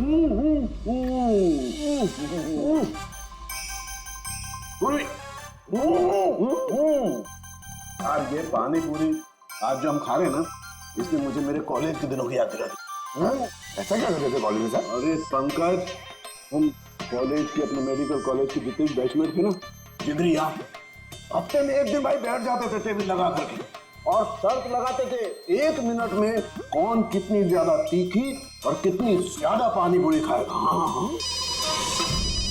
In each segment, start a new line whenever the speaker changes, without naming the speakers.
आज ये पानी पूरी आज जो हम खा रहे हैं ना, इसने मुझे मेरे कॉलेज के दिनों की याद दिला दी।
ऐसा क्या करते थे कॉलेज में सर?
अरे पंकज, हम कॉलेज के अपने मेडिकल कॉलेज के जितने बैचमेट थे ना, जिगरी यार, हफ्ते में एक दिन भाई बैठ जाते थे टेबल लगा करके और शर्त लगाते थे 1 मिनट में कौन कितनी ज्यादा तीखी और कितनी ज्यादा पानी पूरी खाएगा। हाँ।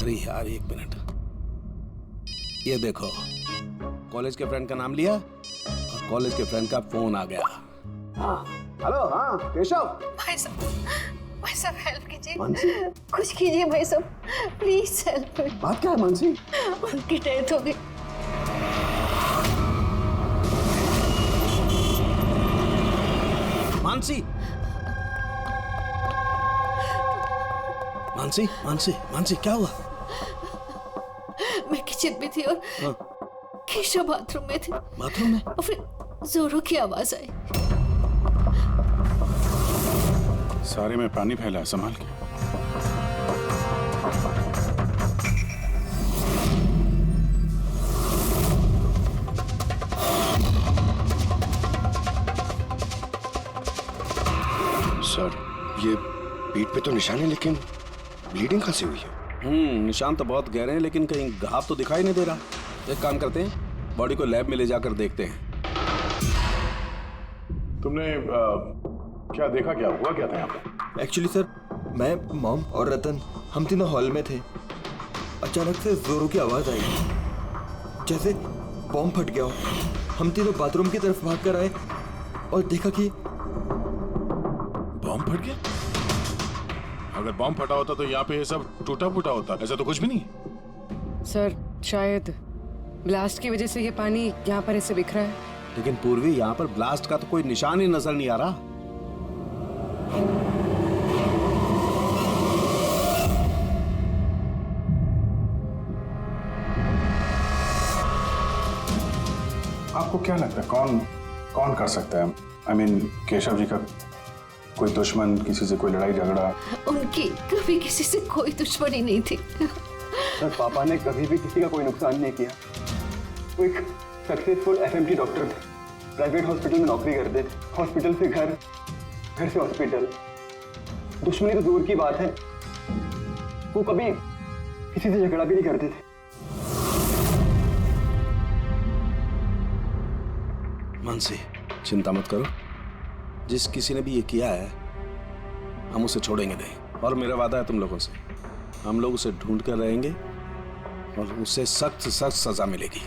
अरे यार 1 मिनट, ये देखो कॉलेज के फ्रेंड का नाम लिया और कॉलेज के फ्रेंड का फोन आ गया।
हाँ हेलो, हाँ केशव।
भाई साहब हेल्प कीजिए,
मानसी,
कुछ कीजिए भाई साहब, प्लीज हेल्प।
बात क्या है मानसी?
उनकी डेथ हो गई।
मानसी, मानसी, मानसी, मानसी, क्या हुआ?
मैं किचन में थी और केशव बाथरूम में थे।
बाथरूम में?
और फिर जोरों की आवाज आई।
सारे में पानी फैला है, संभाल के।
सर, ये पीठ पे तो निशान है, लेकिन ब्लीडिंग कहाँ से हुई है?
निशान तो बहुत गहरे हैं, लेकिन कहीं घाव तो दिखाई नहीं दे रहा। एक काम करते हैं, बॉडी को लैब में ले जाकर देखते हैं।
तुमने क्या देखा, क्या हुआ, क्या था यहाँ पे?
एक्चुअली सर, मैं, मॉम और रतन हम तीनों हॉल में थे। अचानक से जोरों की आवाज आई, जैसे बॉम्ब फट गया हो। हम तीनों बाथरूम की तरफ भागकर आए और देखा कि
बॉम्ब फट गया? अगर बॉम्ब फटा होता तो यहाँ पे ये सब टूटा फूटा होता, ऐसा तो कुछ भी नहीं।
सर, शायद ब्लास्ट की वजह से ये पानी यहाँ पर ऐसे बिखरा है।
लेकिन पूर्वी, यहाँ पर ब्लास्ट का तो कोई निशान ही नजर नहीं आ रहा।
आपको क्या लगता है कौन कर सकता है? I mean, केशव जी का कोई दुश्मन, किसी से कोई लड़ाई झगड़ा?
उनकी कभी किसी से कोई दुश्मनी नहीं थी।
सर, पापा ने कभी भी किसी का कोई नुकसान नहीं किया। वो एक सक्सेसफुल एफएमटी डॉक्टर थे, प्राइवेट हॉस्पिटल में नौकरी करते थे। हॉस्पिटल से घर, घर से हॉस्पिटल। दुश्मनी तो दूर की बात है, वो कभी किसी से झगड़ा भी नहीं करते थे।
मानसी, चिंता मत करो, जिस किसी ने भी ये किया है हम उसे छोड़ेंगे नहीं। और मेरा वादा है तुम लोगों से, हम लोग उसे ढूंढ कर रहेंगे और उसे सख्त सख्त सजा मिलेगी।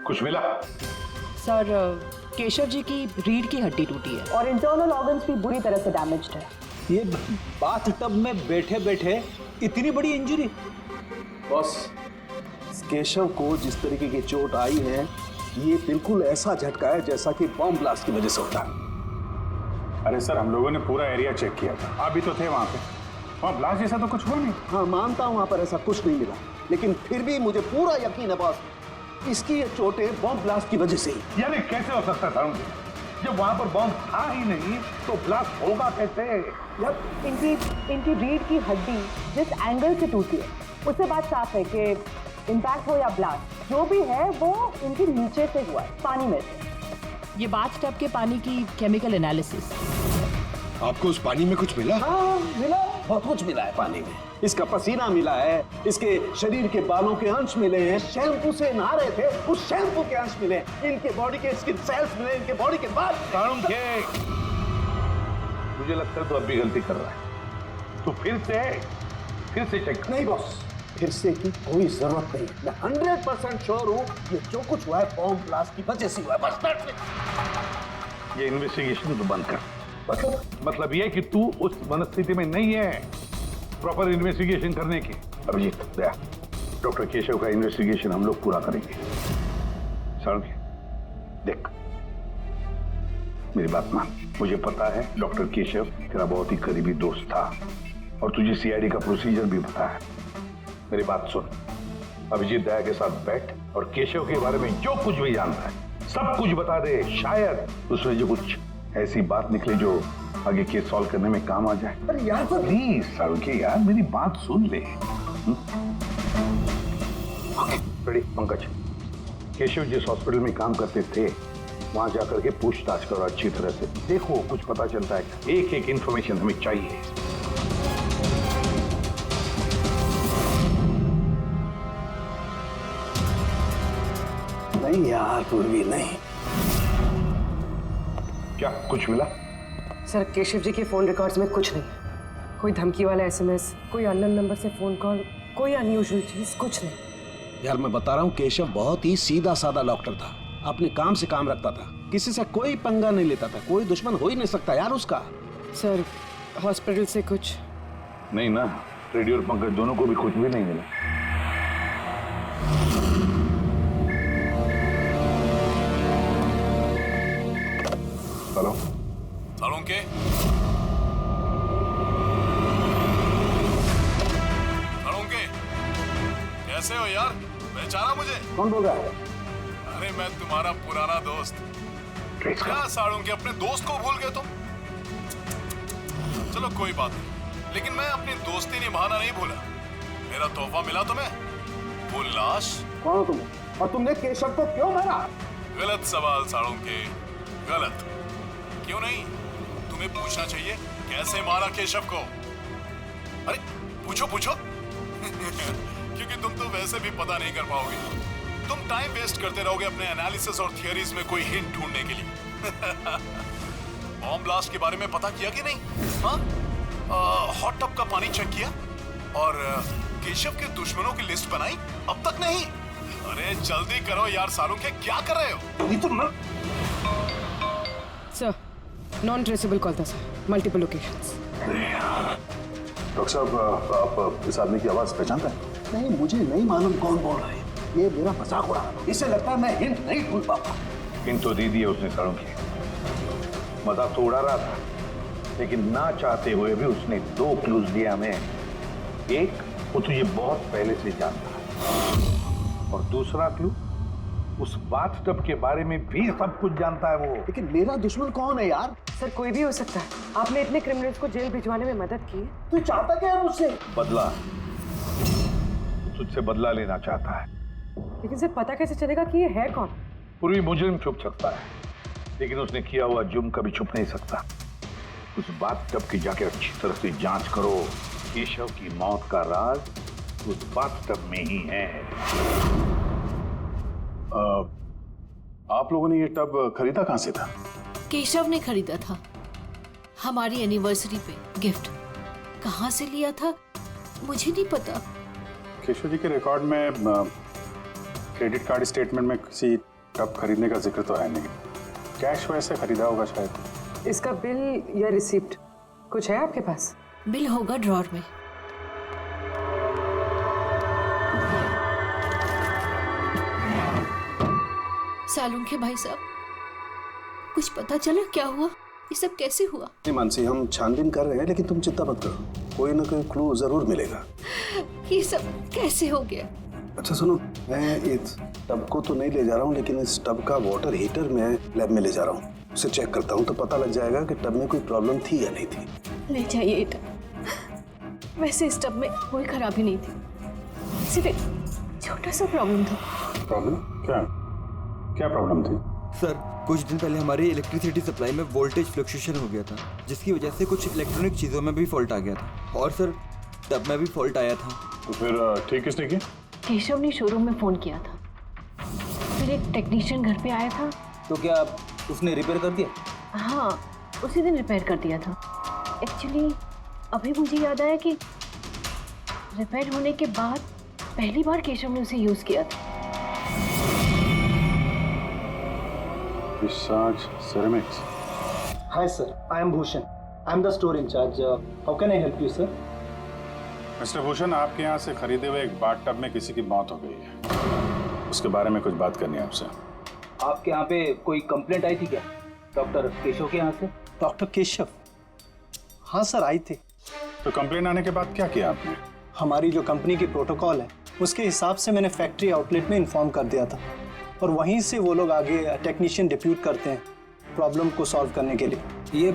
कुछ मिला?
सर, केशव जी की रीढ़ की हड्डी टूटी है
और इंटरनल ऑर्गन्स भी बुरी तरह से डैमेज्ड है।
ये बाथटब में बैठे बैठे इतनी बड़ी इंजरी?
बॉस, केशव को जिस तरीके की चोट आई है, ये बिल्कुल ऐसा झटका है जैसा कि बॉम्ब ब्लास्ट की वजह से होता है।
अरे सर, हम लोगों ने पूरा एरिया चेक किया था, आप भी तो थे वहाँ पे। वहाँ ब्लास्ट जैसा तो कुछ हुआ नहीं।
हाँ मानता हूँ, वहाँ पर ऐसा कुछ नहीं मिला, लेकिन फिर भी मुझे पूरा यकीन है बॉस, इसकी ये चोटें बॉम्ब ब्लास्ट की वजह से ही।
यानी कैसे हो सकता था? जब वहाँ पर बॉम्ब था ही नहीं तो ब्लास्ट होगा कैसे?
इनकी रीढ़ की हड्डी जिस एंगल से टूटी है, उससे बात साफ है कि इम्पैक्ट हो या ब्लास्ट, जो भी है वो इनके नीचे से हुआ है, पानी में से।
ये बाथटब के पानी की केमिकल एनालिसिस।
आपको उस पानी में कुछ मिला?
हाँ मिला, बहुत कुछ मिला है पानी में। इसका पसीना मिला है, इसके शरीर के बालों के अंश मिले हैं, शैम्पू से नहा रहे थे उस शैम्पू के अंश मिले, इनके बॉडी के स्किन सेल्स मिले, इनके बॉडी के बाद।
मुझे लगता है तो अब भी गलती कर रहा है, तो फिर से चेक।
नहीं बॉस, फिर से की कोई जरूरत नहीं, मैं 100% श्योर हूँ ये जो कुछ हुआ है बॉम्ब ब्लास्ट की वजह से हुआ है, बस that's it।
ये इन्वेस्टिगेशन तो बंद कर। मतलब ये कि तू उस मनस्थिति में नहीं है प्रॉपर इन्वेस्टिगेशन करने की। अभिजीत, डॉक्टर केशव का इन्वेस्टिगेशन हम लोग पूरा करेंगे। देख, मेरी बात मान, मुझे पता है डॉक्टर केशव तेरा बहुत ही करीबी दोस्त था और तुझे सीआईडी का प्रोसीजर भी पता है। मेरी बात सुन, अभिजीत दया के साथ बैठ और केशव के बारे में जो कुछ भी जानता है सब कुछ बता दे। शायद उसमें जो कुछ ऐसी बात निकले जो आगे केस सॉल्व करने में काम आ जाए। अरे यार प्लीज सारुके यार मेरी बात सुन ले। ओके रेडी पंकज, केशव जिस हॉस्पिटल में काम करते थे वहां जाकर के पूछताछ करो अच्छी तरह से, देखो कुछ पता चलता है। एक एक इंफॉर्मेशन हमें चाहिए।
नहीं यार पूर्वी नहीं।
क्या कुछ मिला?
सर केशव जी के फोन रिकॉर्ड्स में कुछ नहीं, कोई धमकी वाला एसएमएस, कोई अननोन नंबर से फोन कॉल, कोई अनयूजुअल चीज, कुछ नहीं।
यार मैं बता रहा हूँ केशव बहुत ही सीधा साधा डॉक्टर था, अपने काम से काम रखता था, किसी से कोई पंगा नहीं लेता था, कोई दुश्मन हो ही नहीं सकता यार उसका।
सर हॉस्पिटल से कुछ
नहीं ना, रेडी और पंकज दोनों को भी कुछ भी नहीं मिला। हेलो
सालुंके, सालुंके कैसे हो यार, पहचाना मुझे?
कौन बोल रहा है?
अरे मैं तुम्हारा पुराना दोस्त। क्या सालुंके अपने दोस्त को भूल गए तुम? चलो कोई बात नहीं, लेकिन मैं अपनी दोस्ती निभाना नहीं भूला। मेरा तोहफा मिला तुम्हें, वो लाश।
कौन हो तुम और तुमने केशव को क्यों मारा?
गलत सवाल सालुंके, गलत। क्यों नहीं, तुम्हें पूछना चाहिए कैसे मारा केशव को। अरे पूछो पूछो क्योंकि तुम तो वैसे भी पता नहीं कर पाओगे, तुम टाइम वेस्ट करते रहोगे अपने एनालिसिस और थियरीज में कोई हिंट ढूंढने के लिए। बॉम्ब ब्लास्ट के बारे में पता किया कि नहीं? हाँ, हॉट टब का पानी चेक किया और केशव के दुश्मनों की लिस्ट बनाई? अब तक नहीं? अरे जल्दी करो यार सालुंके, क्या कर रहे हो?
नहीं तो
सर नॉन ट्रेसेबल कॉल था सर, मल्टीपल लोकेशंस।
डॉक्टर साहब आप इस आदमी की आवाज पहचानते हैं?
नहीं, मुझे नहीं मालूम कौन बोल रहा है। ये मेरा मजाक उड़ा रहा है। इससे लगता है मैं हिंट नहीं ढूंढ पाऊंगा।
हिंट तो दी दी है उसने सालुंके, मजाक तो उड़ा रहा था, लेकिन ना चाहते हुए भी उसने 2 क्लूज दिए हमें। एक, वो तुझे बहुत पहले से जानता है, और दूसरा क्लू, उस बाथटब के बारे में भी सब कुछ जानता है वो।
लेकिन मेरा दुश्मन कौन है यार?
सर कोई भी हो सकता है, आपने इतने क्रिमिनल्स को जेल भिजवाने में मदद की है।
तू चाहता क्या है मुझसे?
बदला, तुझसे बदला लेना चाहता है।
लेकिन सर पता कैसे चलेगा कि ये है कौन?
पूर्वी मुजरिम छुप सकता है, लेकिन उसने किया हुआ जुर्म कभी छुप नहीं सकता। उस बाथटब की जाके अच्छी तरह से जांच करो। केशव की मौत का राज उस बाथटब में ही है।
आप लोगों ने ये टब खरीदा कहां से था?
केशव ने खरीदा था, हमारी एनिवर्सरी पे गिफ्ट। कहाँ से लिया था मुझे नहीं पता।
केशव जी के रिकॉर्ड में क्रेडिट कार्ड स्टेटमेंट में किसी टब खरीदने का जिक्र तो है नहीं। कैश वैसे खरीदा होगा शायद।
इसका बिल या रिसिप्ट कुछ है आपके पास?
बिल होगा ड्रॉर में। सालुंके भाई साहब, कुछ पता चला क्या हुआ? ये सब कैसे हुआ?
नहीं मानसी, हम छानबीन कर रहे हैं, लेकिन तुम चिंता मत करो, कोई ना कोई क्लू जरूर मिलेगा।
ये सब कैसे हो गया?
अच्छा सुनो, मैं इस टब को तो नहीं ले जा रहा हूँ, लेकिन इस टब का वाटर हीटर मैं लैब में ले जा रहा हूँ, उसे चेक करता हूँ तो पता लग जाएगा कि टब में कोई प्रॉब्लम थी या नहीं थी।
ले जाइए ये टब। वैसे इस टब में कोई खराबी नहीं थी, सिर्फ एक छोटा सा प्रॉब्लम था।
प्रॉब्लम? क्या प्रॉब्लम थी?
सर कुछ दिन पहले हमारी इलेक्ट्रिसिटी सप्लाई में वोल्टेज फ्लक्चुएशन हो गया था, जिसकी वजह से कुछ इलेक्ट्रॉनिक चीज़ों में भी फॉल्ट आ गया था, और सर टब में भी फॉल्ट आया था।
तो फिर ठीक किसने किया?
केशव ने शोरूम में फोन किया था, फिर एक टेक्नीशियन घर पे आया था।
तो क्या उसने रिपेयर कर दिया?
हाँ, उसी दिन रिपेयर कर दिया था। एक्चुअली अभी मुझे याद आया कि रिपेयर होने के बाद पहली बार केशव ने उसे यूज किया था।
Visage ceramics.
Hi sir, I am Bhushan. I am the store in charge. How can I help you, sir?
Mister Bhushan, आपके यहाँ से खरीदे हुए एक बाथटब में किसी की मौत हो गई है, उसके बारे में कुछ बात करनी है आपसे।
आपके यहाँ पे कोई कंप्लेंट आई थी क्या डॉक्टर केशव के यहाँ से?
डॉक्टर केशव। हाँ सर, आई थी।
तो कंप्लेन आने के बाद क्या किया आपने?
हमारी जो कंपनी की प्रोटोकॉल है उसके हिसाब से मैंने फैक्ट्री आउटलेट में इन्फॉर्म कर दिया था और वहीं से वो लोग आगे टेक्नीशियन डिप्यूट करते हैं प्रॉब्लम को सॉल्व करने के लिए।
ये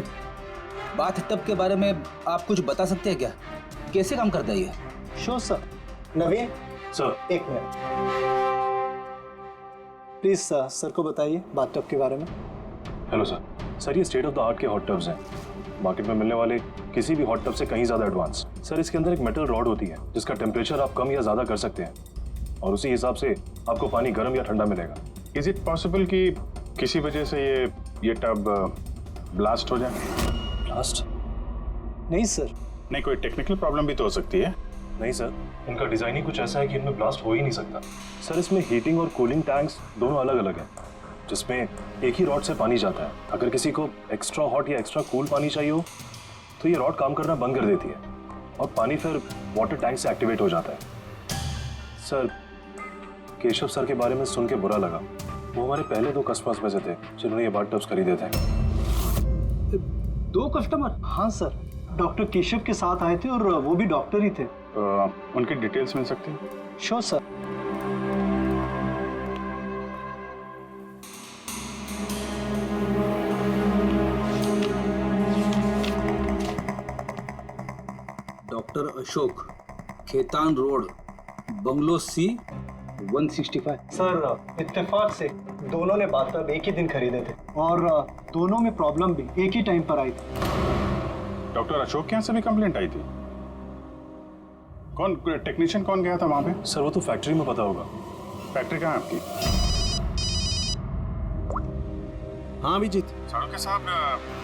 बाथटब के बारे में आप कुछ बता सकते हैं क्या? कैसे काम करता है ये?
Sure sir. नवीन
सर,
एक मिनट प्लीज सर को बताइए बाथटब के बारे में।
Hello sir. सर, ये स्टेट ऑफ द आर्ट के हॉट टब्स हैं, मार्केट में मिलने वाले किसी भी हॉट टब से कहीं ज़्यादा एडवांस। सर, इसके अंदर एक मेटल रॉड होती है जिसका टेम्परेचर आप कम या ज़्यादा कर सकते हैं और उसी हिसाब से आपको पानी गर्म या ठंडा मिलेगा।
इज इट पॉसिबल कि किसी वजह से ये टब ब्लास्ट हो जाए?
ब्लास्ट?
नहीं सर।
नहीं, कोई टेक्निकल प्रॉब्लम भी तो हो सकती है।
नहीं सर, इनका डिज़ाइन ही कुछ ऐसा है कि इनमें ब्लास्ट हो ही नहीं सकता। सर, इसमें हीटिंग और कूलिंग टैंक्स दोनों अलग अलग हैं जिसमें एक ही रॉड से पानी जाता है। अगर किसी को एक्स्ट्रा हॉट या एक्स्ट्रा कूल पानी चाहिए हो तो ये रॉड काम करना बंद कर देती है और पानी फिर वाटर टैंक से एक्टिवेट हो जाता है। सर, केशव सर के बारे में सुन के बुरा लगा। वो हमारे पहले 2 कस्टमर्स में से थे जिन्होंने ये बाथ टब्स खरीदे थे।
2 कस्टमर?
हाँ सर, डॉक्टर केशव के साथ आए थे और वो भी डॉक्टर ही थे।
उनकी डिटेल्स मिल सकती हैं?
Sure sir.
Doctor Ashok, Khetan road, bungalow C 165।
Sir, इत्तेफाक से दोनों ने बाथटब एक ही दिन खरीदे थे और दोनों में प्रॉब्लम भी एक ही टाइम पर आई थी।
डॉक्टर अशोक के यहाँ से भी कंप्लेंट आई थी? कौन टेक्नीशियन कौन गया था वहाँ पे?
सर, वो तो फैक्ट्री में पता होगा।
फैक्ट्री कहाँ है आपकी?
हाँ अभिजीत।
साड़ू साहब,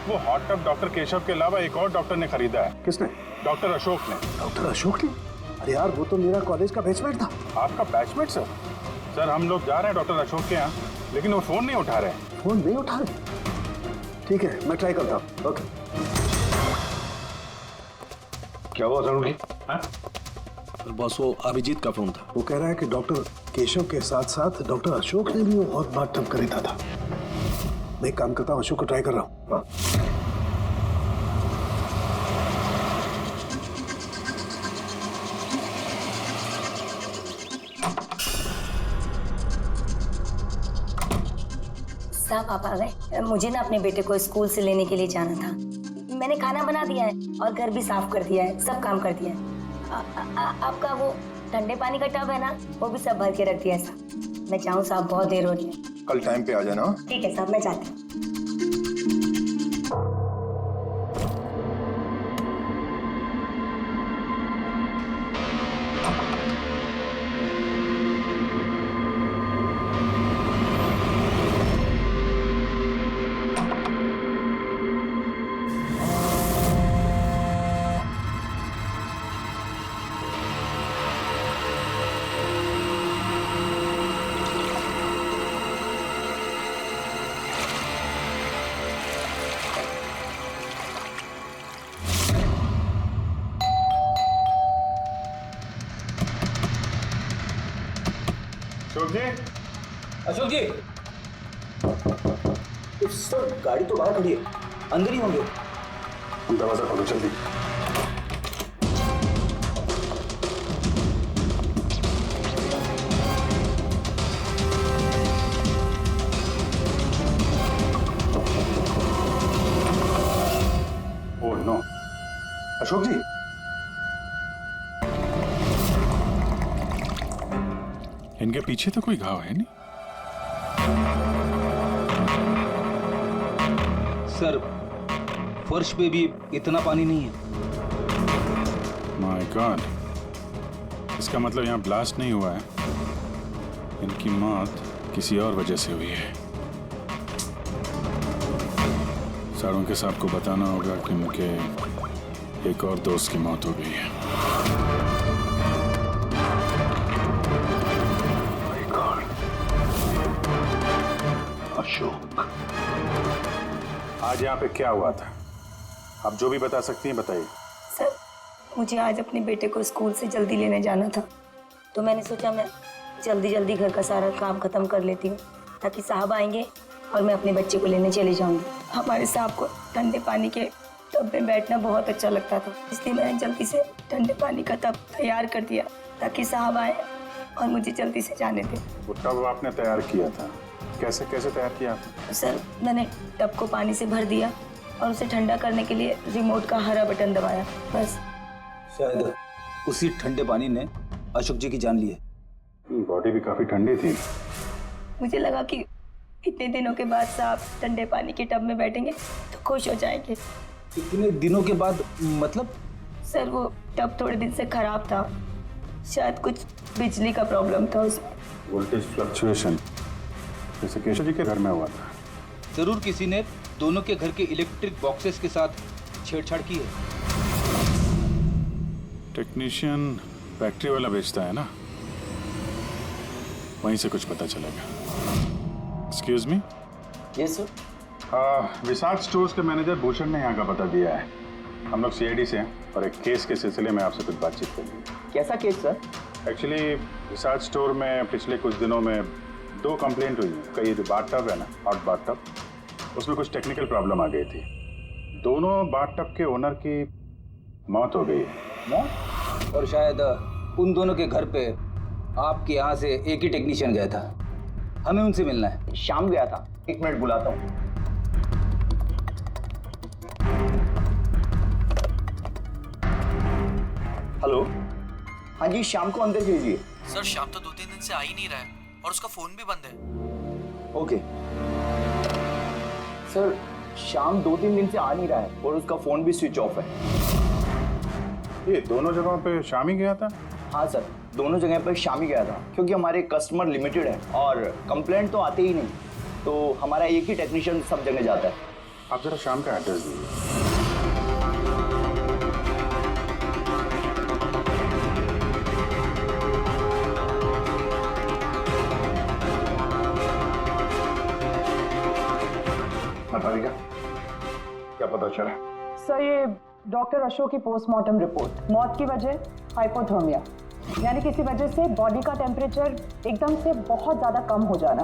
वो हॉट टब डॉक्टर केशव के अलावा एक और डॉक्टर ने खरीदा है।
किसने?
डॉक्टर अशोक ने।
डॉक्टर अशोक ने? अरे यार, वो तो मेरा कॉलेज का बैचमेट था।
आपका बैचमेट सर? सर, हम लोग जा रहे हैं डॉक्टर अशोक के यहाँ, लेकिन वो फोन नहीं उठा रहे हैं।
फोन नहीं उठा रहे? ठीक है, मैं ट्राई करता हूँ। ओके।
क्या हुआ साड़ू जी?
बॉस, वो अभिजीत का फोन था।
वो कह रहा है कि डॉक्टर केशव के साथ साथ डॉक्टर अशोक ने भी वो बहुत बाथटब खरीदा था। मैं एक काम करता हूँ, अशोक को ट्राई कर रहा हूँ।
साहब, आप आ गए? मुझे ना अपने बेटे को स्कूल से लेने के लिए जाना था। मैंने खाना बना दिया है और घर भी साफ कर दिया है, सब काम कर दिया है। आपका वो ठंडे पानी का टब है ना, वो भी सब भर के रख दिया है साहब। मैं चाहूँ साहब, बहुत देर हो रही है।
कल टाइम पे आ जाना।
ठीक है साहब, मैं जाती हूँ।
अशोक जी, सर गाड़ी तो बाहर खड़ी है, अंदर ही होंगे।
दरवाजा खोलो जल्दी। ओह नो, अशोक जी। इनके पीछे तो कोई घाव है नहीं?
सर, फर्श पे भी इतना पानी नहीं है।
माय गॉड, इसका मतलब यहाँ ब्लास्ट नहीं हुआ है। इनकी मौत किसी और वजह से हुई है। साड़ू के साहब को बताना होगा कि उनके एक और दोस्त की मौत हो गई है।
अशोक,
आज यहाँ पे क्या हुआ था? आप जो भी बता सकती हैं बताइए।
सर, मुझे आज अपने बेटे को स्कूल से जल्दी लेने जाना था, तो मैंने सोचा मैं जल्दी जल्दी घर का सारा काम खत्म कर लेती हूँ ताकि साहब आएंगे और मैं अपने बच्चे को लेने चली जाऊंगी। हमारे साहब को ठंडे पानी के टब में बैठना बहुत अच्छा लगता था, इसलिए मैंने जल्दी से ठंडे पानी का टब तैयार कर दिया ताकि साहब आए और मुझे जल्दी से जाने दें।
वो टब आपने तैयार किया था, कैसे कैसे तैयार किया?
सर, मैंने टब को पानी से भर दिया और उसे ठंडा करने के लिए रिमोट का हरा बटन दबाया, बस।
शायद उसी ठंडे पानी ने अशोक जी की जान ली है।
बॉडी भी काफी ठंडी थी।
मुझे लगा कि इतने दिनों के बाद साहब ठंडे पानी के टब में बैठेंगे तो खुश हो जाएंगे।
इतने दिनों के बाद मतलब?
सर, वो टब थोड़े दिन से खराब था, शायद कुछ बिजली का प्रॉब्लम था उसमें।
वोल्टेज फ्लक्चुएशन, जैसे केशव जी के घर में हुआ था।
जरूर किसी ने दोनों के घर के इलेक्ट्रिक बॉक्सेस के साथ छेड़छाड़ की है।
टेक्नीशियन फैक्ट्री वाला बेचता है ना, वहीं से कुछ पता चलेगा। Excuse me.
Yes sir.
Vishal stores के मैनेजर भूषण ने यहाँ का पता दिया है। हम लोग सीआईडी से हैं और एक केस के सिलसिले में आपसे कुछ बातचीत करनी है।
कैसा केस सर?
एक्चुअली विशाल स्टोर में पिछले कुछ दिनों में 2 कंप्लेंट हुई है। कई जो बाथ टब है ना, हॉट बाथ टब, उसमें कुछ टेक्निकल प्रॉब्लम आ गई थी। दोनों बाथ टब के ओनर की मौत हो गई है।
मौत? और शायद उन दोनों के घर पे आपके यहाँ से एक ही टेक्नीशियन गया था। हमें उनसे मिलना है।
शाम गया था, 1 मिनट बुलाता हूँ। हेलो, हाँ जी, शाम को अंदर भेजिए।
सर, शाम तो 2-3 दिन से आ ही नहीं रहा है और उसका फोन भी बंद है।
ओके सर, शाम 2-3 दिन से आ नहीं रहा है और उसका फोन भी स्विच ऑफ है।
ये दोनों जगहों पे शाम ही गया था?
हाँ सर, दोनों जगह पर शाम ही गया था, क्योंकि हमारे कस्टमर लिमिटेड है और कंप्लेंट तो आते ही नहीं, तो हमारा एक ही टेक्नीशियन सब जगह जाता है।
आप जरा शाम का एड्रेस दीजिए।
बताइएगा, क्या पता चला?
सर, ये डॉक्टर अशोक की पोस्टमार्टम रिपोर्ट, मौत की वजह हाइपोथर्मिया, यानी किसी वजह से बॉडी का टेम्परेचर एकदम से बहुत ज्यादा कम हो जाना।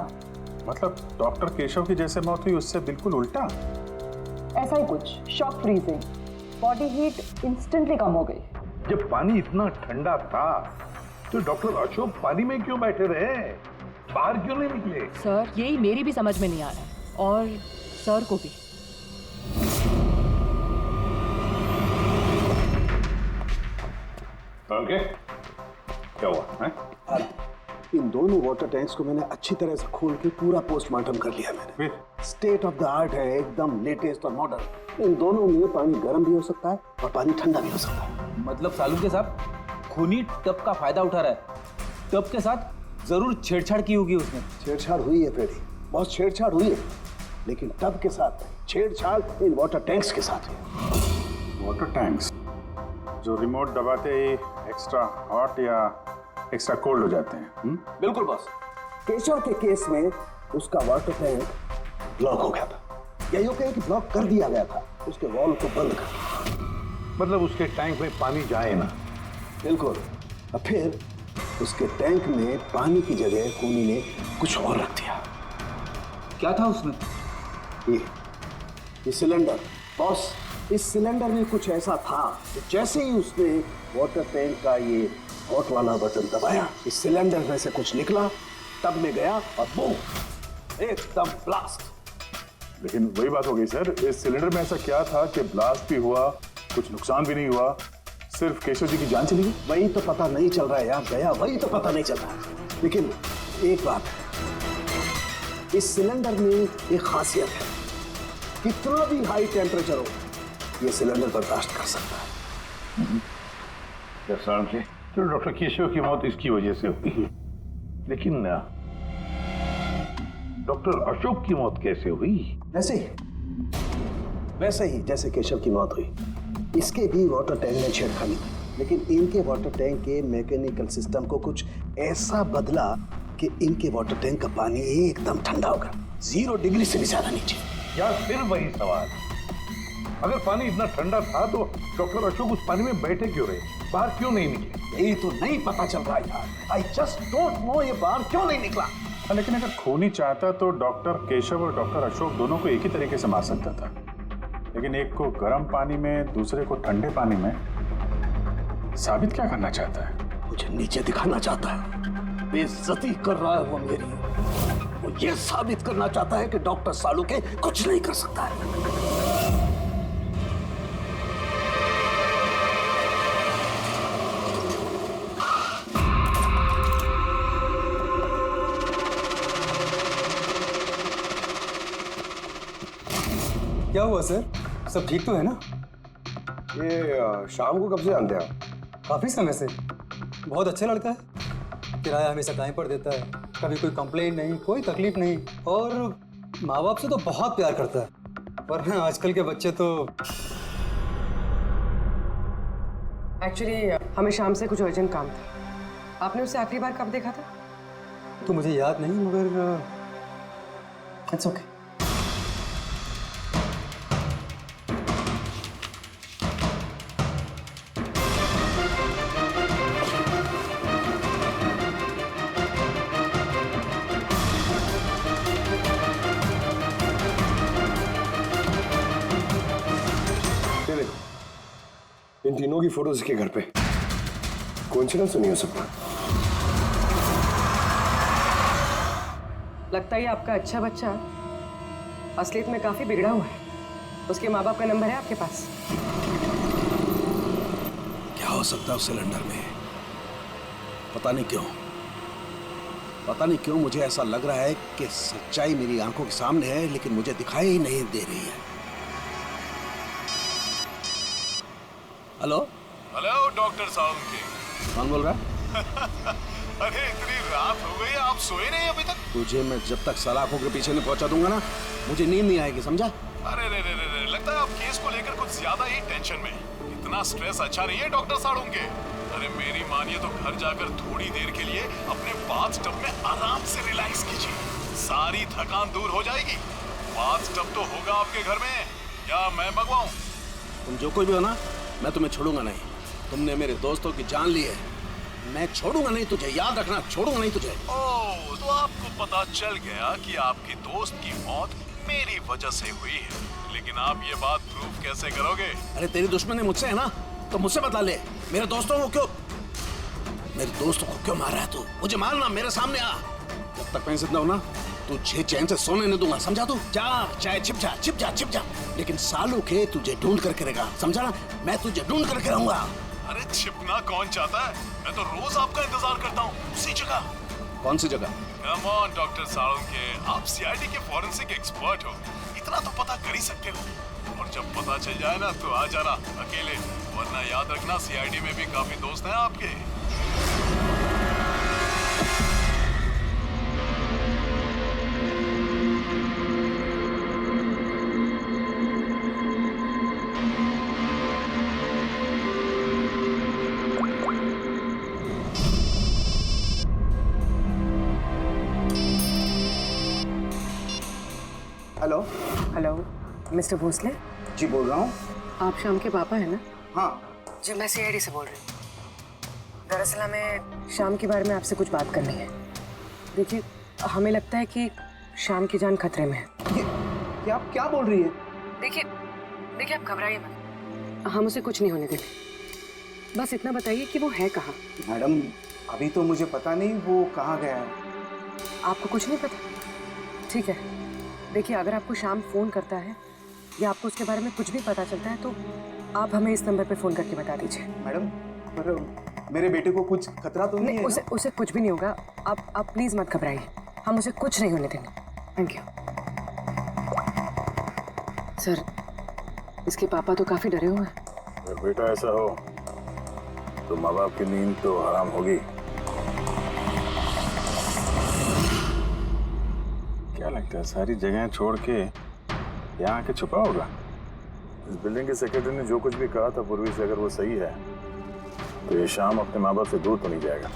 मतलब डॉक्टर केशव की जैसे मौत हुई उससे बिल्कुल उल्टा?
ऐसा ही कुछ, shock freezing, body heat instantly कम हो गई।
जब पानी इतना ठंडा था तो डॉक्टर अशोक पानी में क्यों बैठे रहे, बाहर क्यों नहीं निकले?
सर, यही मेरी भी समझ में नहीं आ रहा है और सर को भी।
ओके, क्या हुआ है?
इन दोनों वाटर टैंक्स को मैंने अच्छी तरह से खोल के पूरा पोस्टमार्टम कर लिया मैंने। स्टेट ऑफ द आर्ट है, एकदम लेटेस्ट और मॉडर्न। इन दोनों में पानी गर्म भी हो सकता है और पानी ठंडा भी हो सकता है।
मतलब सालू के साहब खूनी टब का फायदा उठा रहा है। टब के साथ जरूर छेड़छाड़ की होगी उसने।
छेड़छाड़ हुई है फ्रेडी, बहुत छेड़छाड़ हुई है, लेकिन टब के साथ छेड़छाड़ इन वाटर टैंक्स के साथ है।
वाटर टैंक्स जो रिमोट दबाते ही एक्स्ट्रा हॉट या एक्स्ट्रा कोल्ड हो जाते हैं।
बिल्कुल बॉस। केशव के केस में उसका वाटर टैंक ब्लॉक हो गया था, या यूं कहें कि ब्लॉक कर दिया गया था, उसके वॉल को बंद कर।
मतलब उसके टैंक में पानी जाए ना?
बिल्कुल। और फिर उसके टैंक में पानी की जगह खूनी ने कुछ और रख दिया।
क्या था उसमें?
ये सिलेंडर बॉस, इस सिलेंडर में कुछ ऐसा था कि जैसे ही उसने वाटर टैंक का ये हॉट वाला बटन दबाया, इस सिलेंडर में से कुछ निकला, टब में गया और बूम, एकदम ब्लास्ट।
लेकिन वही बात हो गई सर, इस सिलेंडर में ऐसा क्या था कि ब्लास्ट भी हुआ, कुछ नुकसान भी नहीं हुआ, सिर्फ केशव जी की जान चली गई?
वही तो पता नहीं चल रहा है यार गया, वही तो पता नहीं चल रहा है। लेकिन एक बात है, इस सिलेंडर में एक खासियत है, कितना भी हाई टेम्परेचर हो ये सिलेंडर बर्दाश्त कर सकता है।
तो डॉक्टर केशव की मौत इसकी वजह से हुई, लेकिन डॉक्टर अशोक की मौत कैसे हुई?
वैसे ही जैसे केशव की मौत हुई, इसके भी वाटर टैंक में छेड़खानी की, लेकिन इनके वाटर टैंक के मैकेनिकल सिस्टम को कुछ ऐसा बदला कि इनके वाटर टैंक का पानी एकदम ठंडा होगा, 0 डिग्री से भी ज्यादा नीचे।
यार फिर वही सवाल, अगर पानी इतना ठंडा था तो डॉक्टर अशोक उस पानी में बैठे क्यों रहे, बाहर क्यों नहीं निकले?
यही तो नहीं पता चल रहा यार। आई जस्ट डोंट नो ये बाहर क्यों नहीं निकला।
लेकिन अगर खूनी चाहता तो डॉक्टर केशव और डॉक्टर अशोक दोनों को एक ही तरीके से मार सकता था, लेकिन एक को गर्म पानी में, दूसरे को ठंडे पानी में। साबित क्या करना चाहता है?
मुझे नीचे दिखाना चाहता है, बेइज्जती कर रहा है वो मेरी। वो ये साबित करना चाहता है कि डॉक्टर सालुके कुछ नहीं कर सकता है।
क्या हुआ सर? सब ठीक तो है ना?
ये शाम को कब से जानते हैं आप?
काफी समय से। बहुत अच्छा लड़का है, किराया हमेशा टाइम पर देता है, कभी कोई कंप्लेंट नहीं, कोई तकलीफ नहीं, और माँ बाप से तो बहुत प्यार करता है। पर हाँ, आजकल के बच्चे तो।
एक्चुअली हमें शाम से कुछ अर्जेंट काम था। आपने उसे आखिरी बार कब देखा था?
तो मुझे याद नहीं, मगर इट्स ओके।
इन तीनों की फोटोज इसके घर पे। कोइंसिडेंस तो नहीं हो सकता।
लगता है आपका अच्छा बच्चा असलियत में काफी बिगड़ा हुआ है। उसके माँ बाप का नंबर है आपके पास?
क्या हो सकता है उस सिलेंडर में? पता नहीं क्यों मुझे ऐसा लग रहा है कि सच्चाई मेरी आंखों के सामने है, लेकिन मुझे दिखाई ही नहीं दे रही है। Hello
doctor Salunke.
कौन बोल रहा है?
अरे इतनी रात हो गई, आप सोए नहीं अभी तक?
तुझे मैं जब तक सलाखों के पीछे नहीं पहुंचा दूंगा ना, मुझे नींद नहीं आएगी, समझा?
अरे रे, लगता है आप केस को लेकर कुछ ज्यादा ही टेंशन में। इतना स्ट्रेस अच्छा नहीं है डॉक्टर सालुके। अरे मेरी मानिए तो घर जाकर थोड़ी देर के लिए अपने बाथटब में आराम से रिलैक्स कीजिए, सारी थकान दूर हो जाएगी। बाथटब तो होगा आपके घर में, या मैं मंगवाऊं?
तुम जो कोई भी हो ना, मैं तुम्हें छोड़ूंगा नहीं। तुमने मेरे दोस्तों की जान ली है, मैं छोड़ूंगा नहीं तुझे, याद रखना, छोड़ूंगा नहीं तुझे।
ओह, तो आपको पता चल गया कि आपके दोस्त की मौत मेरी वजह से हुई है, लेकिन आप ये बात प्रूव कैसे करोगे?
अरे तेरी दुश्मनी मुझसे है ना, तो मुझसे बता ले। मेरे दोस्तों को क्यों मार रहा है तू? मुझे मारना, मेरे सामने आ। जब तक मैं जिंदा हूं ना, तुझे चैन से सोने नहीं दूंगा, समझा? तू जा, चाहे छिप जा, लेकिन सालुके तुझे ढूंढ करके रहेगा, समझा ना? मैं तुझे ढूंढ करके रहूंगा।
अरे छिपना कौन चाहता है? मैं तो रोज आपका इंतजार करता हूँ, उसी जगह।
कौन सी जगह?
कम ऑन डॉक्टर सालुके, आप सीआईडी के फॉरेंसिक एक्सपर्ट हो, इतना तो पता कर ही सकते हो। और जब पता चल जाए ना तो आ जाना अकेले, वरना याद रखना सीआईडी में भी काफी दोस्त हैं आपके।
Hello mister Bhosle.
जी बोल रहा हूँ।
आप शाम के पापा है ना?
हाँ
जी, मैं सीआईडी से बोल रही हूँ। दरअसल हमें शाम के बारे में आपसे कुछ बात करनी है। देखिए, हमें लगता है कि शाम की जान खतरे में है।
ये आप क्या बोल रही है?
देखिए आप घबराइए मत, हम उसे कुछ नहीं होने देंगे। बस इतना बताइए कि वो है कहाँ?
मैडम अभी तो मुझे पता नहीं वो कहाँ गया है।
आपको कुछ नहीं पता? ठीक है, देखिए अगर आपको शाम फ़ोन करता है या आपको उसके बारे में कुछ भी पता चलता है तो आप हमें इस नंबर पे फ़ोन करके बता दीजिए।
मैडम पर मेरे बेटे को कुछ खतरा तो नहीं है?
उसे कुछ भी नहीं होगा। आप प्लीज़ मत घबराइए, हम उसे कुछ नहीं होने देंगे। Thank you sir. इसके पापा तो काफ़ी डरे हुए हैं।
अगर बेटा ऐसा हो तो माँ बाप की नींद तो हराम होगी। क्या लगता है सारी जगह छोड़ के यहाँ आके छुपा होगा? इस बिल्डिंग के सेक्रेटरी ने जो कुछ भी कहा था पूर्वी से, अगर वो सही है तो ये शाम अपने माँ बाप से दूर तो नहीं जाएगा।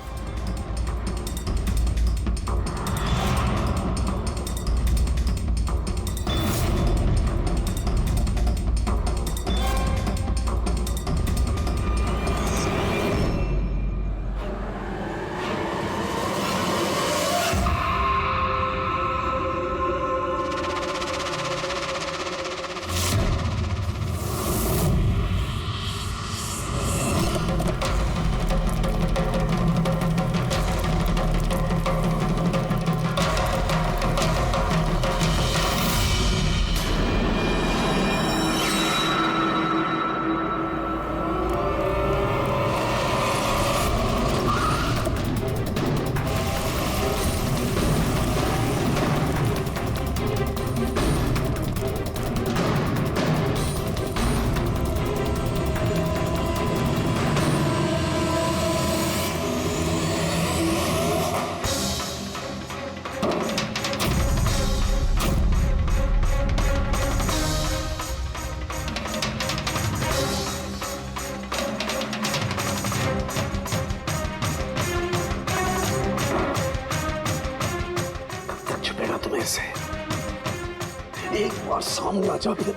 बार सामने आ जा फिर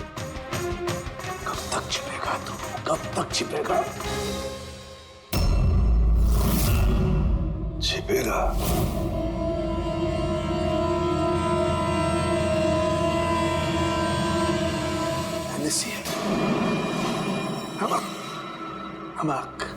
कब तक छिपेगा तू, कब तक छिपेगा? छिपेगा। Hennessy, नमक।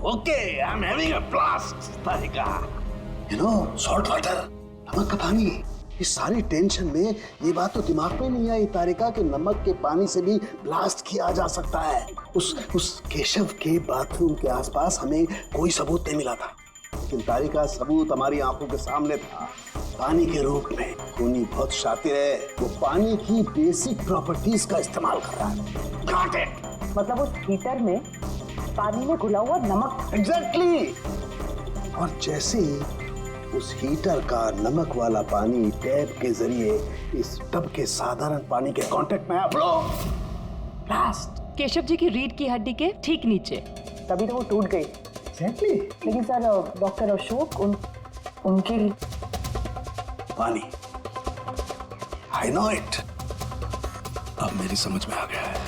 Okay, I'm having a blast, Tarika. You know, salt water, नमक का पानी। इस सारी टेंशन में ये बात तो दिमाग में नहीं आई तारिका कि नमक के पानी से भी ब्लास्ट किया जा सकता है। उस केशव के बाथरूम के आसपास हमें कोई सबूत नहीं मिला था, लेकिन तारिका सबूत हमारी आंखों के सामने था, पानी के रूप में। खूनी बहुत शातिर है, वो पानी की बेसिक प्रॉपर्टीज का इस्तेमाल कर रहा है। Got it?
मतलब उस हीटर में पानी में घुला हुआ नमक।
एग्जैक्टली। और जैसे ही उस हीटर का नमक वाला पानी टैप के जरिए इस टब के साधारण पानी के कांटेक्ट में आया, ब्लास्ट।
केशव जी की रीढ़ की हड्डी के ठीक नीचे,
तभी तो वो टूट गई।
एग्जैक्टली।
लेकिन सर डॉक्टर अशोक उनके
पानी, आई नो इट। अब मेरी समझ में आ गया है।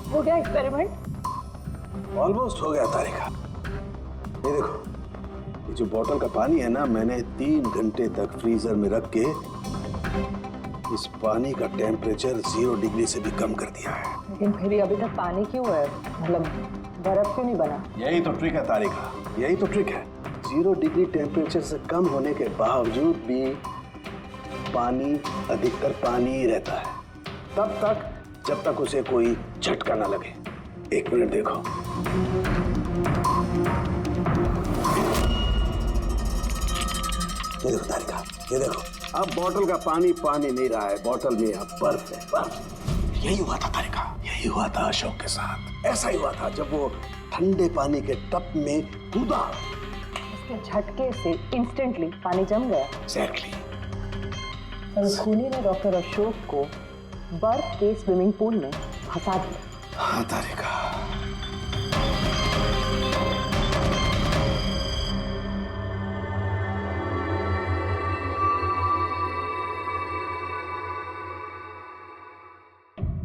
हो गया एक्सपेरिमेंट?
ऑलमोस्ट हो गया तारिका। ये देखो, ये जो बोतल का पानी है ना, मैंने 3 घंटे तक फ्रीजर में रख के इस पानी का टेम्परेचर 0 डिग्री से भी कम कर दिया है।
लेकिन फिर भी अभी तक पानी क्यों है? मतलब बर्फ क्यों नहीं बना?
यही तो ट्रिक है तारिका, यही तो ट्रिक है। 0 डिग्री टेम्परेचर से कम होने के बावजूद भी पानी अधिकतर पानी ही रहता है, तब तक जब तक उसे कोई झटका ना लगे। 1 मिनट देखो, ये देखो तारिका, ये देखो, अब बोतल का पानी पानी नहीं रहा है, बोतल में अब बर्फ है, बर्फ। यही हुआ था तारिका, यही हुआ था अशोक के साथ। ऐसा ही हुआ था जब वो ठंडे पानी के टब में कूदा,
उसके झटके से इंस्टेंटली पानी जम गया।
एग्जैक्टली।
खूनी ने डॉक्टर अशोक को बर्फ के स्विमिंग पूल में फंसा दिया।
हाँ तारिका,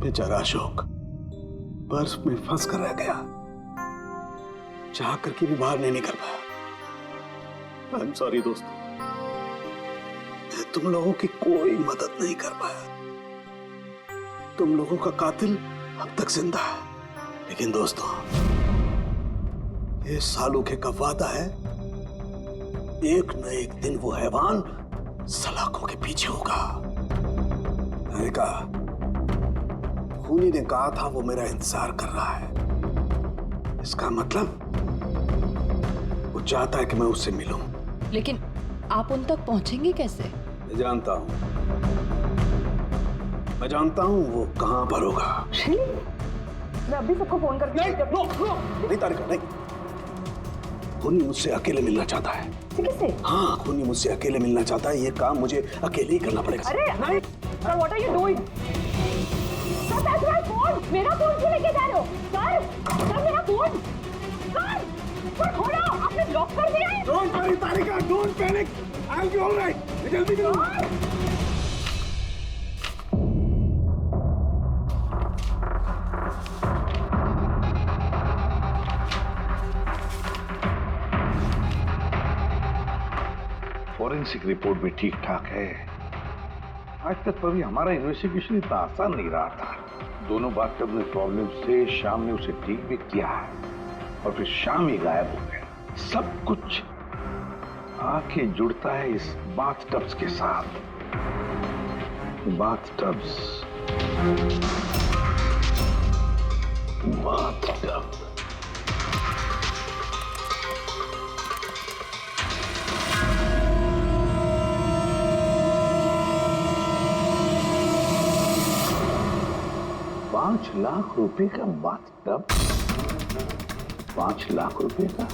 बेचारा अशोक बर्फ में फंस कर रह गया, चाह करके भी बाहर नहीं निकल पाया। आई एम सॉरी दोस्तों, मैं तुम लोगों की कोई मदद नहीं कर पाया। तुम लोगों का कातिल अब तक जिंदा है, लेकिन दोस्तों ये सालूखे का वादा है, एक न एक दिन वो हैवान सलाखों के पीछे होगा। मैंने कहा, खूनी ने कहा था वो मेरा इंतजार कर रहा है, इसका मतलब वो चाहता है कि मैं उससे मिलूं।
लेकिन आप उन तक पहुंचेंगे कैसे?
मैं जानता हूं, मैं जानता हूं वो कहां पर होगा।
मैं अभी सबको फोन करके
नहीं तारिका, नहीं। खूनी मुझसे अकेले मिलना चाहता है।
किससे?
हाँ, खूनी मुझसे अकेले मिलना चाहता है, ये काम मुझे अकेले ही करना पड़ेगा।
अरे नहीं, what are you doing? Sir, that's my phone. मेरा फोन क्यों लेके जा रहे हो? सर मेरा फोन। सर खोलो, आपने लॉक कर दिया है।
Don't worry Tarika, don't panic, I will be alright. जल्दी करो।
फॉरेंसिक रिपोर्ट भी ठीक ठाक है। आज तक कभी हमारा इन्वेस्टिगेशन इतना आसान नहीं रहा था। दोनों बाथटब में प्रॉब्लम से शाम ने उसे ठीक भी किया है और फिर शाम ही गायब हो गया। सब कुछ आके जुड़ता है इस बाथटब्स के साथ। बाथटब्स, बाथटब। ₹5,00,000 का बाथटब, 5 लाख रुपए का।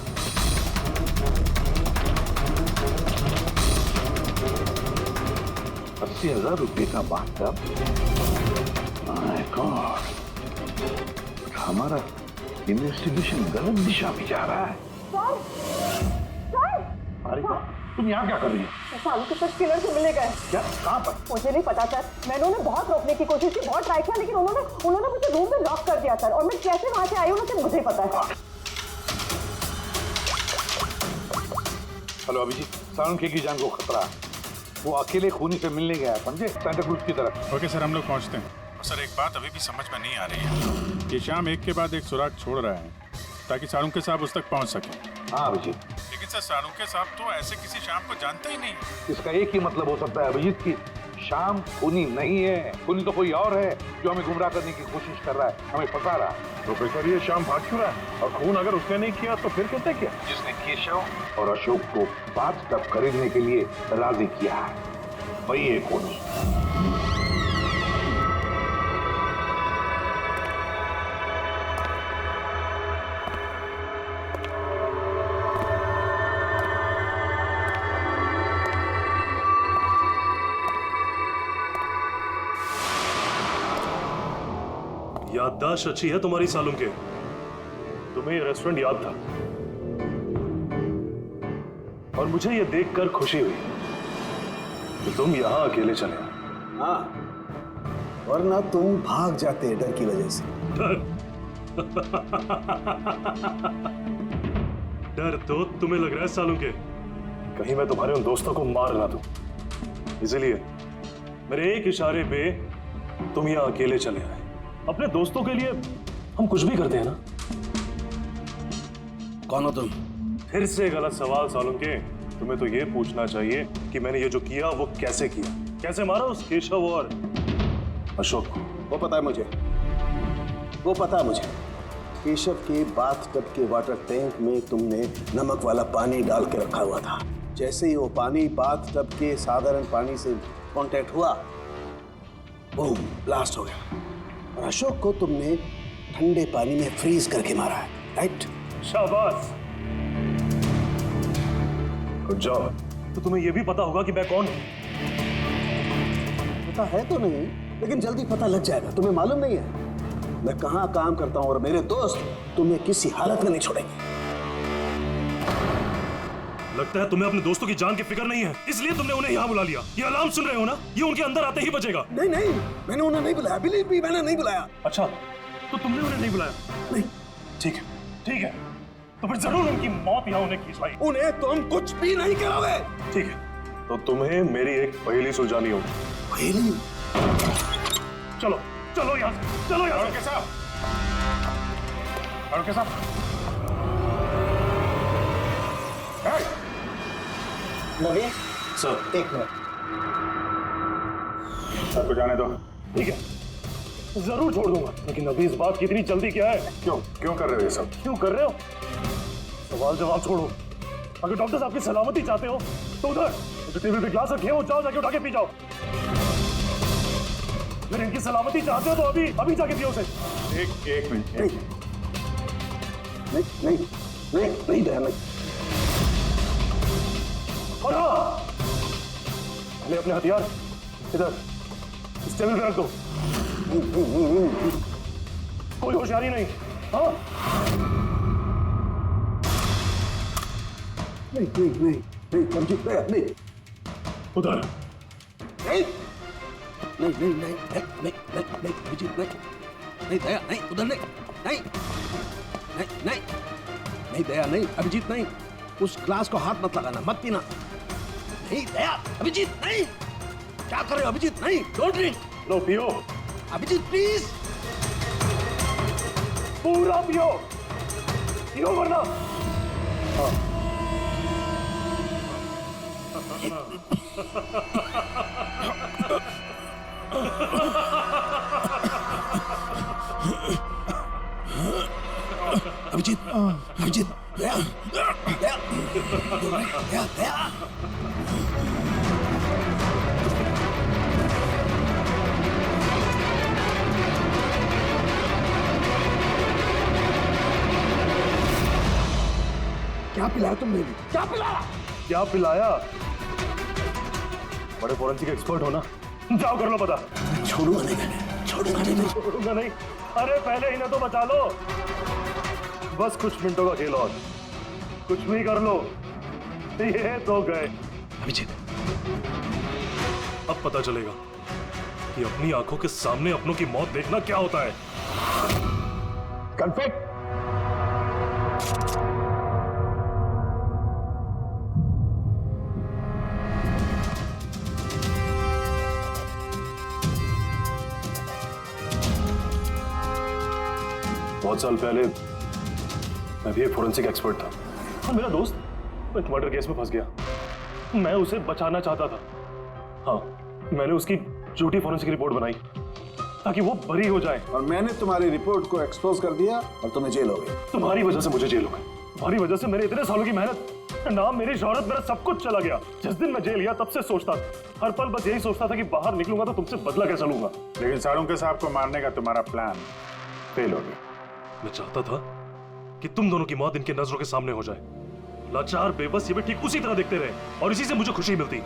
₹80,000 का बाथटब। माय गॉड, हमारा इन्वेस्टिगेशन गलत दिशा में जा रहा है। अरे तुम यहाँ क्या कर रही हो?
सालू के साथ किलर से मिले गए।
क्या? कहाँ पर?
मुझे नहीं पता सर, मैंने उन्हें बहुत रोकने की कोशिश की, बहुत ट्राई किया, लेकिन उन्होंने मुझे रूम में लॉक कर दिया सर। और मैं कैसे वहां से आई हूँ मुझे मुझे पता है।
हेलो अभिजीत, साळुंखे की जान को खतरा है। वो अकेले खूनी से मिलने गया है, समझे, सांता क्रूज की तरफ।
ओके सर, हम लोग पहुंचते हैं। सर एक बात अभी भी समझ में नहीं आ रही है कि श्याम एक के बाद एक सुराग छोड़ रहा है ताकि साळुंखे साहब उस तक पहुंच सके।
हाँ अभिजीत,
लेकिन सर साळुंखे साहब तो ऐसे किसी श्याम को जानते ही नहीं।
इसका एक ही मतलब हो सकता है अभिजीत की श्याम खूनी नहीं है, खूनी तो कोई और है जो हमें गुमराह करने की कोशिश कर रहा है, हमें फंसा रहा है।
प्रोफेसर ये श्याम भाग क्यों रहा है? और खून अगर उसने नहीं किया तो फिर किसने किया?
जिसने केशव और अशोक को बाथटब खरीदने के लिए राजी किया है, वही है खूनी।
याददाश्त अच्छी है तुम्हारी साळुंखे। तुम्हें ये रेस्टोरेंट याद था और मुझे ये देखकर खुशी हुई कि तुम यहां अकेले चले आए।
हाँ, वरना तुम भाग जाते डर की वजह से।
डर तो तुम्हें लग रहा है साळुंखे, कहीं मैं तुम्हारे उन दोस्तों को मार ना दूं, इसलिए मेरे एक इशारे पे तुम यहां अकेले चले आए। अपने दोस्तों के लिए हम कुछ भी करते हैं ना।
कौन हो तुम?
फिर से गलत सवाल साळुंखे। तुम्हें तो ये पूछना चाहिए कि मैंने ये जो किया वो कैसे किया, कैसे मारा उस केशव और अशोक को।
वो पता है मुझे, वो पता है मुझे। केशव के बाथटब के वाटर टैंक में तुमने नमक वाला पानी डाल के रखा हुआ था। जैसे ही वो पानी बाथटब के साधारण पानी से कांटेक्ट हुआ, बूम, ब्लास्ट हो गया। और अशोक को तुमने ठंडे पानी में फ्रीज करके मारा है, राइट?
शाबाश। Good job. तो तुम्हें यह भी पता होगा कि मैं कौन हूं?
पता है तो नहीं, लेकिन जल्दी पता लग जाएगा। तुम्हें मालूम नहीं है मैं कहाँ काम करता हूं, और मेरे दोस्त तुम्हें किसी हालत में नहीं छोड़ेंगे।
लगता है तुम्हें अपने दोस्तों की जान की फिक्र नहीं है, इसलिए तुमने उन्हें यहाँ बुला लिया। ये अलार्म सुन रहे हो ना, ये उनके अंदर आते ही बजेगा।
नहीं नहीं, मैंने उन्हें नहीं बुलाया, बिलीव मी, मैंने नहीं बुलाया।
अच्छा, तो तुमने उन्हें नहीं बुलाया?
नहीं।
ठीक है, ठीक है, तो फिर जरूर उनकी मौत यहाँ उन्हें खींचवाई।
उन्हें तुम कुछ भी नहीं करोगे।
ठीक है, तो तुम्हें मेरी एक पहेली सुलझानी होगी।
पहेली?
चलो चलो यहाँ से, चलो यहाँ से।
साहब, साळुंखे साहब,
नवीन
सर,
एक मिनट।
सर को जाने दो।
ठीक है, जरूर छोड़ दूंगा, लेकिन अभी इस बात की इतनी जल्दी क्या है?
क्यों कर रहे हो ये सब?
क्यों कर रहे हो? सवाल जवाब छोड़ो। अगर डॉक्टर साहब की सलामती चाहते हो तो उधर जो टेबल पे ग्लास रखे हो जाओ, जाके उठा के पी जाओ। अगर इनकी सलामती चाहते हो तो अभी अभी जाके पियो उसे।
एक मिनट।
नहीं नहीं नहीं नहीं दया, नहीं।
और हाँ, पहले अपने हथियार इधर इस टेबल पे रख दो। कोई होशियारी नहीं। हाँ,
नहीं नहीं नहीं नहीं, समझी दया, नहीं।
उधर
नहीं नहीं नहीं नहीं नहीं नहीं नहीं, अभिजीत नहीं, नहीं दया नहीं, उधर नहीं, नहीं नहीं नहीं नहीं दया नहीं, अभिजीत नहीं, उस ग्लास को हाथ मत लगाना, मत पीना। नहीं दया, अभिजीत नहीं, क्या कर रहे हो अभिजीत? नहीं, डोंट ड्रिंक।
लो पियो।
अभिजीत प्लीज।
पूरा पियो, पियो वरना।
अभिजीत, अभिजीत, दया, दया, दया, दया। क्या पिलाया तुमने? क्या पिलाया?
क्या पिलाया? बड़े फॉरेंसिक एक्सपर्ट हो ना, जाओ कर लो पता।
छोड़ूंगा नहीं, छोड़ूंगा नहीं,
छोड़ूंगा नहीं। अरे पहले इन्हें तो बचा लो, बस कुछ मिनटों का खेल और, कुछ भी कर लो, ये तो गए।
अभिजीत,
अब पता चलेगा कि अपनी आंखों के सामने अपनों की मौत देखना क्या होता है।
कन्फेक्ट।
बहुत साल पहले मैं भी एक फोरेंसिक एक्सपर्ट था और मेरा दोस्त एक मर्डर केस में फंस गया। मैं उसे बचाना चाहता था। हाँ, मैंने उसकी झूठी फोरेंसिक रिपोर्ट बनाई ताकि वो बरी हो जाए।
और मैंने तुम्हारी रिपोर्ट को एक्सपोज कर दिया और तुम्हें जेल हो गई।
तुम्हारी वजह से मुझे जेल हो गई। तुम्हारी वजह से मेरे इतने सालों की मेहनत, नाम, मेरी शोहरत, मेरा सब कुछ चला गया। जिस दिन मैं जेल गया तब से सोचता था, हर पल बस यही सोचता था कि बाहर निकलूंगा तो तुमसे बदला कैसे लूंगा।
लेकिन साळुंके साहब को मारने का तुम्हारा प्लान फेल हो गया।
मैं चाहता था कि तुम दोनों की मौत इनके नजरों के सामने हो जाए। लाचार बेबस ये भी ठीक उसी तरह देखते रहे और इसी से मुझे खुशी मिलती।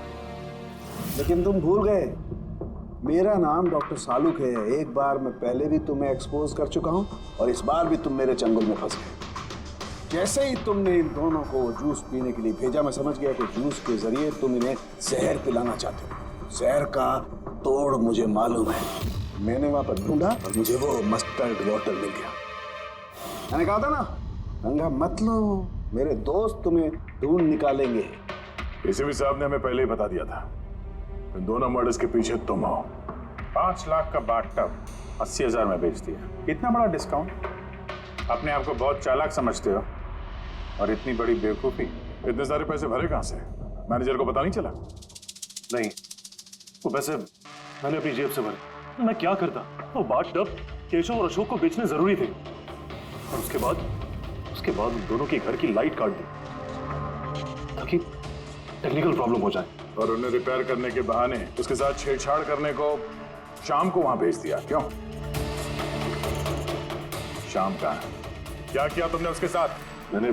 लेकिन तुम भूल गए, मेरा नाम डॉक्टर सालुक है। एक बार मैं पहले भी तुम्हें एक्सपोज कर चुका हूं और इस बार भी तुम मेरे चंगुल में फंस गए। जैसे ही तुमने इन दोनों को जूस पीने के लिए भेजा, मैं समझ गया कि जूस के जरिए तुम इन्हें जहर पिलाना चाहते हो। जहर का तोड़ मुझे मालूम है। मैंने वहां पर ढूंढा और मुझे वो मस्टर्ड वाटर मिल गया। मैंने कहा था ना, पंगा मत लो, मेरे दोस्त तुम्हें ढूंढ निकालेंगे।
एसीपी साहब ने हमें पहले ही बता दिया था, इन दोनों मर्डर्स के पीछे तुम हो। 5 लाख का बाथटब 80,000 में बेच दिया। इतना बड़ा डिस्काउंट? अपने आप को बहुत चालाक समझते हो और इतनी बड़ी बेवकूफी। इतने सारे पैसे भरे कहां से? मैनेजर को पता नहीं चला?
नहीं, वो पैसे मैंने अपनी जेब से भरे। मैं क्या करता? वो बाथटब केशव और अशोक को बेचने जरूरी थे और उसके बाद उन दोनों के घर की लाइट काट दी ताकि टेक्निकल प्रॉब्लम हो जाए।
और उन्हें रिपेयर करने के बहाने उसके साथ छेड़छाड़ करने को शाम को वहां भेज दिया। क्यों? शाम का क्या किया तुमने उसके साथ?
मैंने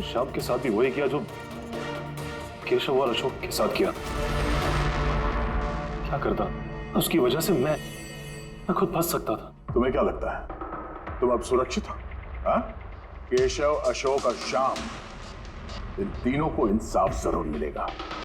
शाम के साथ भी वही किया जो केशव और अशोक के साथ किया। क्या करता? उसकी वजह से मैं खुद फंस सकता था।
तुम्हें क्या लगता है तुम अब सुरक्षित हो? हाँ? केशव, अशोक और श्याम, इन तीनों को इंसाफ जरूर मिलेगा।